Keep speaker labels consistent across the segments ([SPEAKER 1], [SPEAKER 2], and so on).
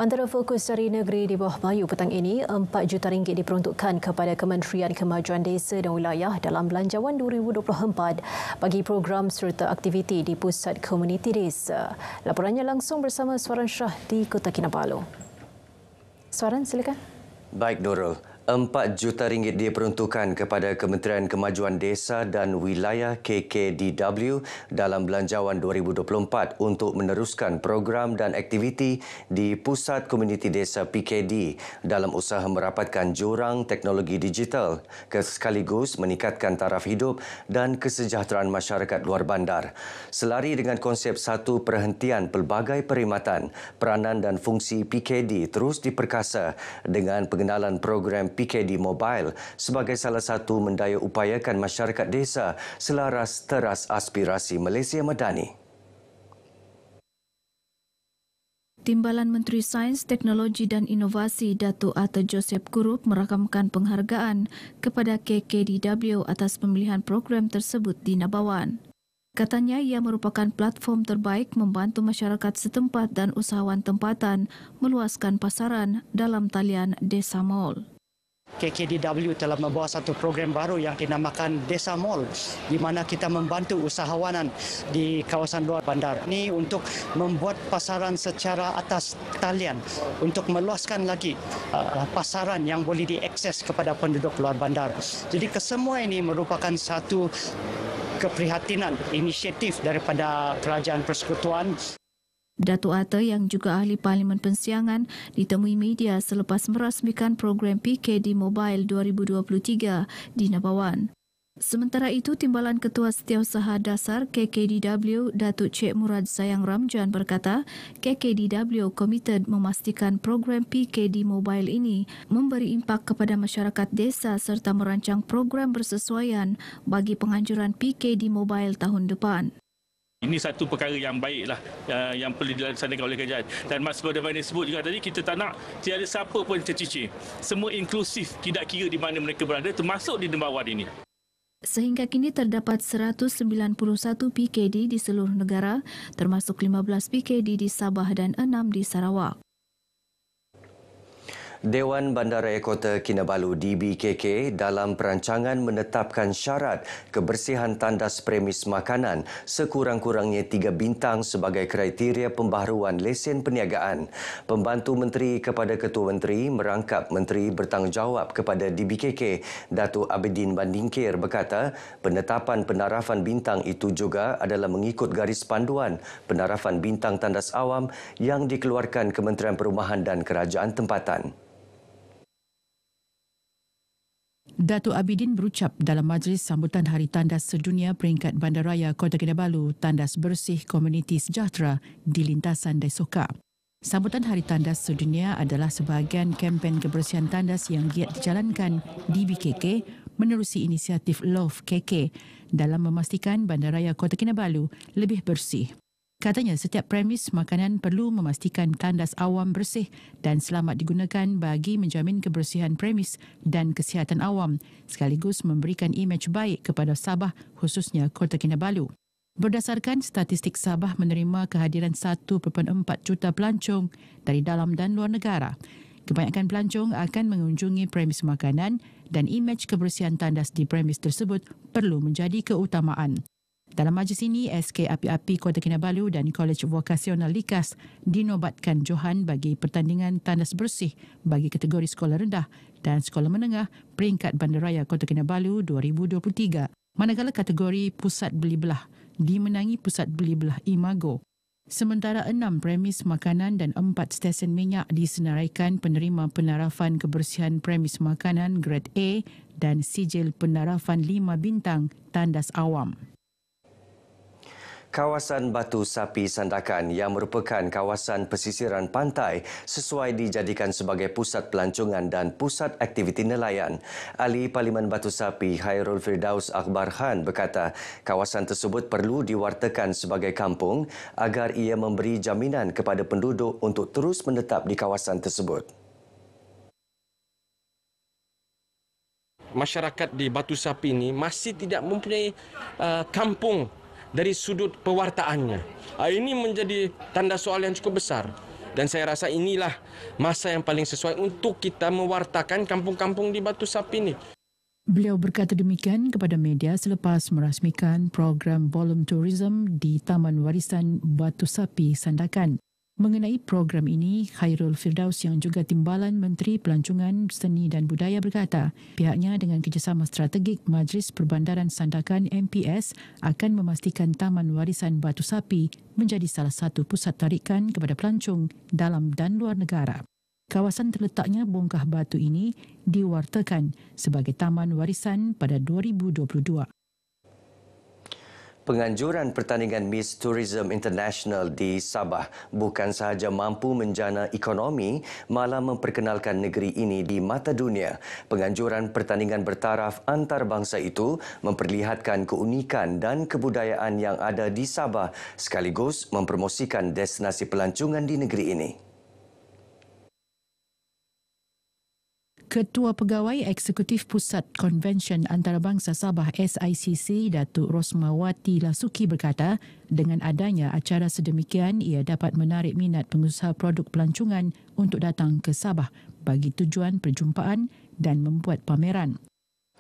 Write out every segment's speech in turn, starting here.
[SPEAKER 1] Antara fokus dari negeri di bawah Bayu petang ini, RM4 juta diperuntukkan kepada Kementerian Kemajuan Desa dan Wilayah dalam Belanjawan 2024 bagi program serta aktiviti di Pusat Komuniti Desa. Laporannya langsung bersama Suaran Shah di Kota Kinabalu. Suaran, silakan.
[SPEAKER 2] Baik, Nurul. RM4 juta diperuntukkan kepada Kementerian Kemajuan Desa dan Wilayah KKDW dalam Belanjawan 2024 untuk meneruskan program dan aktiviti di Pusat Komuniti Desa PKD dalam usaha merapatkan jurang teknologi digital sekaligus meningkatkan taraf hidup dan kesejahteraan masyarakat luar bandar. Selari dengan konsep satu perhentian pelbagai perkhidmatan, peranan dan fungsi PKD terus diperkasa dengan pengenalan program PKD Mobile sebagai salah satu mendaya upayakan masyarakat desa selaras teras aspirasi Malaysia Madani.
[SPEAKER 3] Timbalan Menteri Sains, Teknologi dan Inovasi Datuk Arthur Joseph Kurup merakamkan penghargaan kepada KKDW atas pemilihan program tersebut di Nabawan. Katanya ia merupakan platform terbaik membantu masyarakat setempat dan usahawan tempatan meluaskan pasaran dalam talian Desa Mall.
[SPEAKER 4] KKDW telah membawa satu program baru yang dinamakan Desa Mall di mana kita membantu usahawanan di kawasan luar bandar. Ini untuk membuat pasaran secara atas talian untuk meluaskan lagi pasaran yang boleh diakses kepada penduduk luar bandar. Jadi kesemua ini merupakan satu keprihatinan inisiatif daripada Kerajaan Persekutuan.
[SPEAKER 3] Datuk Arthur yang juga ahli Parlimen Pensiangan ditemui media selepas merasmikan program PKD Mobile 2023 di Nabawan. Sementara itu, Timbalan Ketua Setiausaha Dasar KKDW Datuk Cik Murad Sayang Ramjan berkata, KKDW komited memastikan program PKD Mobile ini memberi impak kepada masyarakat desa serta merancang program bersesuaian bagi penganjuran PKD Mobile tahun depan.
[SPEAKER 5] Ini satu perkara yang baiklah yang perlu dilaksanakan oleh kerajaan. Dan Mas Godavani sebut juga tadi, kita tak nak tiada siapa pun tercicir. Semua inklusif, tidak kira di mana mereka berada, termasuk di Nabawan ini.
[SPEAKER 3] Sehingga kini terdapat 191 PKD di seluruh negara, termasuk 15 PKD di Sabah dan 6 di Sarawak.
[SPEAKER 2] Dewan Bandaraya Kota Kinabalu DBKK dalam perancangan menetapkan syarat kebersihan tandas premis makanan sekurang-kurangnya 3 bintang sebagai kriteria pembaharuan lesen perniagaan. Pembantu Menteri kepada Ketua Menteri merangkap Menteri Bertanggungjawab kepada DBKK, Datuk Abidin Bandingkir berkata, penetapan penarafan bintang itu juga adalah mengikut garis panduan penarafan bintang tandas awam yang dikeluarkan Kementerian Perumahan dan Kerajaan Tempatan.
[SPEAKER 6] Datuk Abidin berucap dalam majlis sambutan Hari Tandas Sedunia peringkat Bandaraya Kota Kinabalu Tandas Bersih Komuniti Sejahtera di lintasan Daisoka. Sambutan Hari Tandas Sedunia adalah sebahagian kempen kebersihan tandas yang giat dijalankan DBKK menerusi inisiatif Love KK dalam memastikan Bandaraya Kota Kinabalu lebih bersih. Katanya setiap premis makanan perlu memastikan tandas awam bersih dan selamat digunakan bagi menjamin kebersihan premis dan kesihatan awam sekaligus memberikan imej baik kepada Sabah khususnya Kota Kinabalu. Berdasarkan statistik, Sabah menerima kehadiran 1.4 juta pelancong dari dalam dan luar negara. Kebanyakan pelancong akan mengunjungi premis makanan dan imej kebersihan tandas di premis tersebut perlu menjadi keutamaan. Dalam majlis ini, SK Api-Api Kota Kinabalu dan Kolej Vokasional Likas dinobatkan johan bagi pertandingan tandas bersih bagi kategori sekolah rendah dan sekolah menengah peringkat Bandaraya Kota Kinabalu 2023. Manakala kategori pusat beli belah dimenangi Pusat Beli Belah Imago. Sementara 6 premis makanan dan 4 stesen minyak disenaraikan penerima penarafan kebersihan premis makanan grade A dan sijil penarafan 5 bintang tandas awam.
[SPEAKER 2] Kawasan Batu Sapi Sandakan yang merupakan kawasan pesisiran pantai sesuai dijadikan sebagai pusat pelancongan dan pusat aktiviti nelayan. Ahli Parlimen Batu Sapi Hairul Firdaus Akbar Khan berkata kawasan tersebut perlu diwartakan sebagai kampung agar ia memberi jaminan kepada penduduk untuk terus menetap di kawasan tersebut.
[SPEAKER 7] Masyarakat di Batu Sapi ini masih tidak mempunyai kampung dari sudut pewartaannya. Ini menjadi tanda soal yang cukup besar. Dan saya rasa inilah masa yang paling sesuai untuk kita mewartakan kampung-kampung di Batu Sapi ini.
[SPEAKER 6] Beliau berkata demikian kepada media selepas merasmikan program Volume Tourism di Taman Warisan Batu Sapi Sandakan. Mengenai program ini, Khairul Firdaus yang juga Timbalan Menteri Pelancongan Seni dan Budaya berkata, pihaknya dengan kerjasama strategik Majlis Perbandaran Sandakan MPS akan memastikan Taman Warisan Batu Sapi menjadi salah satu pusat tarikan kepada pelancong dalam dan luar negara. Kawasan terletaknya Bongkah Batu ini diwartakan sebagai Taman Warisan pada 2022.
[SPEAKER 2] Penganjuran pertandingan Miss Tourism International di Sabah bukan sahaja mampu menjana ekonomi, malah memperkenalkan negeri ini di mata dunia. Penganjuran pertandingan bertaraf antarabangsa itu memperlihatkan keunikan dan kebudayaan yang ada di Sabah sekaligus mempromosikan destinasi pelancongan di negeri ini.
[SPEAKER 6] Ketua Pegawai Eksekutif Pusat Konvensyen Antarabangsa Sabah SICC, Datuk Rosmawati Lasuki berkata, dengan adanya acara sedemikian, ia dapat menarik minat pengusaha produk pelancongan untuk datang ke Sabah bagi tujuan perjumpaan dan membuat pameran.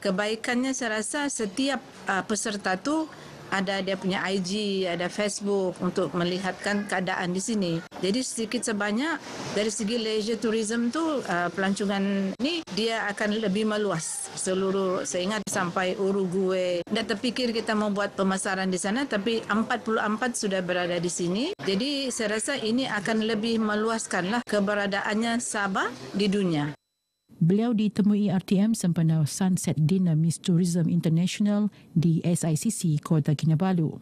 [SPEAKER 8] Kebaikannya saya rasa setiap peserta tu ada dia punya IG, ada Facebook untuk melihatkan keadaan di sini. Jadi sedikit sebanyak dari segi leisure tourism tu pelancongan ni dia akan lebih meluas seluruh, saya ingat sampai Uruguay. Tak terfikir kita membuat pemasaran di sana, tapi 44 sudah berada di sini. Jadi saya rasa ini akan lebih meluaskanlah keberadaannya Sabah di dunia.
[SPEAKER 6] Beliau ditemui RTM sempena Sunset Dinner Miss Tourism International di SICC Kota Kinabalu.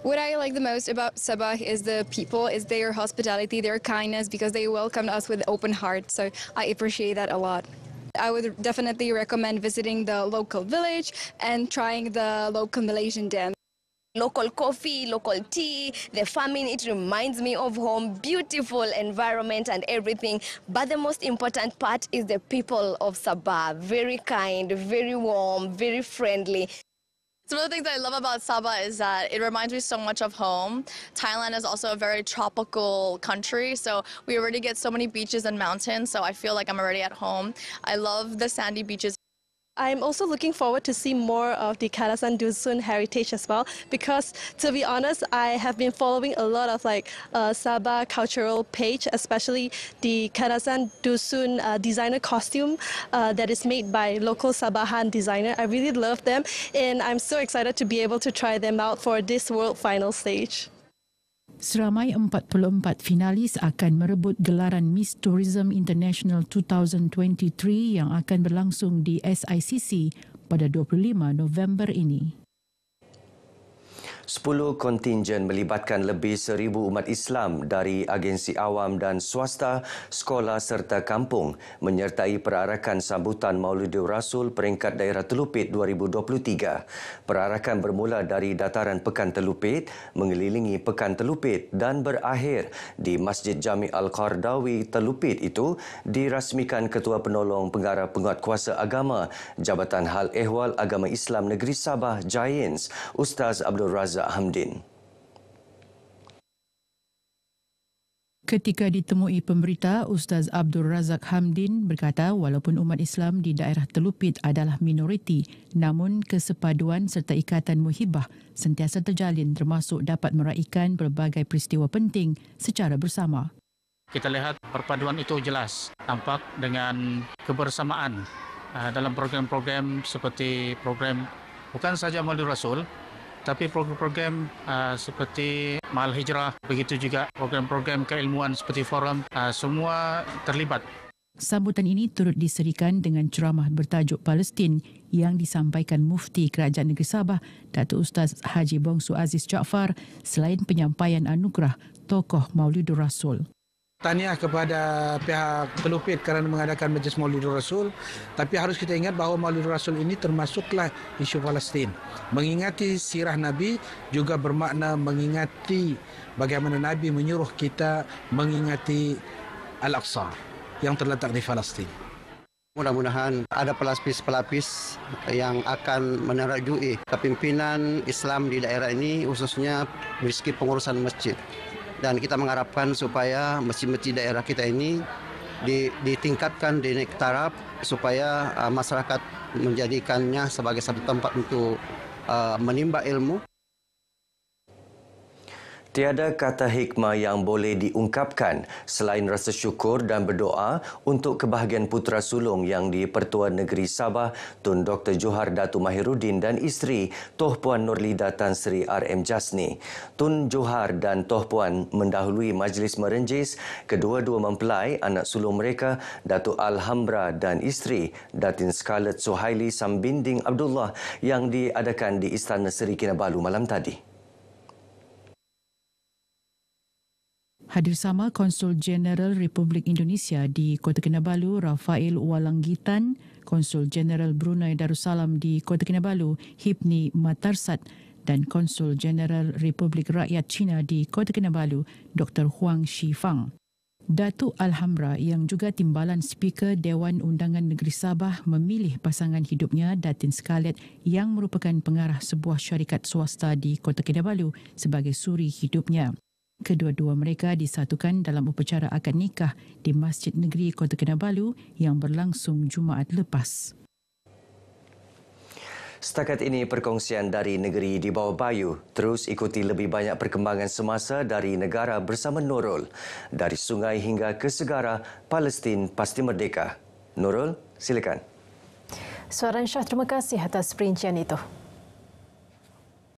[SPEAKER 9] What I like the most about Sabah is the people, is their hospitality, their kindness, because they welcomed us with open heart. So I appreciate that a lot. I would definitely recommend visiting the local village and trying the local Malaysian dance.
[SPEAKER 10] Local coffee, local tea, the farming, it reminds me of home, beautiful environment and everything. But the most important part is the people of Sabah. Very kind, very warm, very friendly.
[SPEAKER 9] Some of the things I love about Sabah is that it reminds me so much of home. Thailand is also a very tropical country, so we already get so many beaches and mountains, so I feel like I'm already at home. I love the sandy beaches.
[SPEAKER 11] I'm also looking forward to see more of the Kawasan Dusun heritage as well, because to be honest, I have been following a lot of Sabah cultural page, especially the Kawasan Dusun designer costume that is made by local Sabahan designer. I really love them, and I'm so excited to be able to try them out for this world final stage.
[SPEAKER 6] Seramai 44 finalis akan merebut gelaran Miss Tourism International 2023 yang akan berlangsung di SICC pada 25 November ini.
[SPEAKER 2] 10 kontingen melibatkan lebih 1,000 umat Islam dari agensi awam dan swasta, sekolah serta kampung menyertai perarakan sambutan Maulidur Rasul peringkat daerah Telupit 2023. Perarakan bermula dari dataran Pekan Telupit, mengelilingi Pekan Telupit dan berakhir di Masjid Jami Al-Qardawi Telupit itu dirasmikan Ketua Penolong Pengarah Penguatkuasa Agama Jabatan Hal Ehwal Agama Islam Negeri Sabah Giants, Ustaz Abdul Razak Hamdin.
[SPEAKER 6] Ketika ditemui pemberita, Ustaz Abdul Razak Hamdin berkata walaupun umat Islam di daerah Telupit adalah minoriti, namun kesepaduan serta ikatan muhibah sentiasa terjalin termasuk dapat meraikan berbagai peristiwa penting secara bersama.
[SPEAKER 12] Kita lihat perpaduan itu jelas, tampak dengan kebersamaan dalam program-program seperti program bukan saja Maulidur Rasul, tapi program-program seperti Mahal Hijrah, begitu juga program-program keilmuan seperti forum, semua terlibat.
[SPEAKER 6] Sambutan ini turut diserikan dengan ceramah bertajuk Palestin yang disampaikan Mufti Kerajaan Negeri Sabah, Datuk Ustaz Haji Bongsu Aziz Jaafar, selain penyampaian anugerah tokoh Maulidur Rasul.
[SPEAKER 13] Tahniah kepada pihak Telupit kerana mengadakan Majlis Maulidur Rasul, tapi harus kita ingat bahawa Maulidur Rasul ini termasuklah isu Palestin. Mengingati sirah Nabi juga bermakna mengingati bagaimana Nabi menyuruh kita mengingati Al-Aqsa yang terletak di Palestin.
[SPEAKER 14] Mudah-mudahan ada pelapis-pelapis yang akan menerajui kepimpinan Islam di daerah ini, khususnya dari segi pengurusan masjid. Dan kita mengharapkan supaya masjid-masjid daerah kita ini ditingkatkan di naik taraf supaya masyarakat menjadikannya sebagai satu tempat untuk menimba ilmu.
[SPEAKER 2] Tiada kata hikmah yang boleh diungkapkan selain rasa syukur dan berdoa untuk kebahagiaan putera sulung yang di-Pertuan Negeri Sabah Tun Dr. Johar Datuk Mahiruddin dan isteri Toh Puan Nurlida Tan Sri RM Jasni. Tun Johar dan Toh Puan mendahului majlis merenjis kedua-dua mempelai anak sulung mereka Datuk Alhambra dan isteri Datin Scarlett Suhaili Sambinding Abdullah yang diadakan di Istana Seri Kinabalu malam tadi.
[SPEAKER 6] Hadir sama Konsul Jeneral Republik Indonesia di Kota Kinabalu, Rafael Walanggitan, Konsul Jeneral Brunei Darussalam di Kota Kinabalu, Hipni Matarsat dan Konsul Jeneral Republik Rakyat China di Kota Kinabalu, Dr. Huang Shifang. Datuk Alhambra yang juga timbalan Speaker Dewan Undangan Negeri Sabah memilih pasangan hidupnya Datin Scarlett yang merupakan pengarah sebuah syarikat swasta di Kota Kinabalu sebagai suri hidupnya. Kedua-dua mereka disatukan dalam upacara akad nikah di Masjid Negeri Kota Kinabalu yang berlangsung Jumaat lepas.
[SPEAKER 2] Setakat ini perkongsian dari negeri di bawah Bayu. Terus ikuti lebih banyak perkembangan semasa dari negara bersama Nurul. Dari sungai hingga ke segara, Palestin pasti merdeka. Nurul, silakan.
[SPEAKER 1] Suaran Syah, terima kasih atas perincian itu.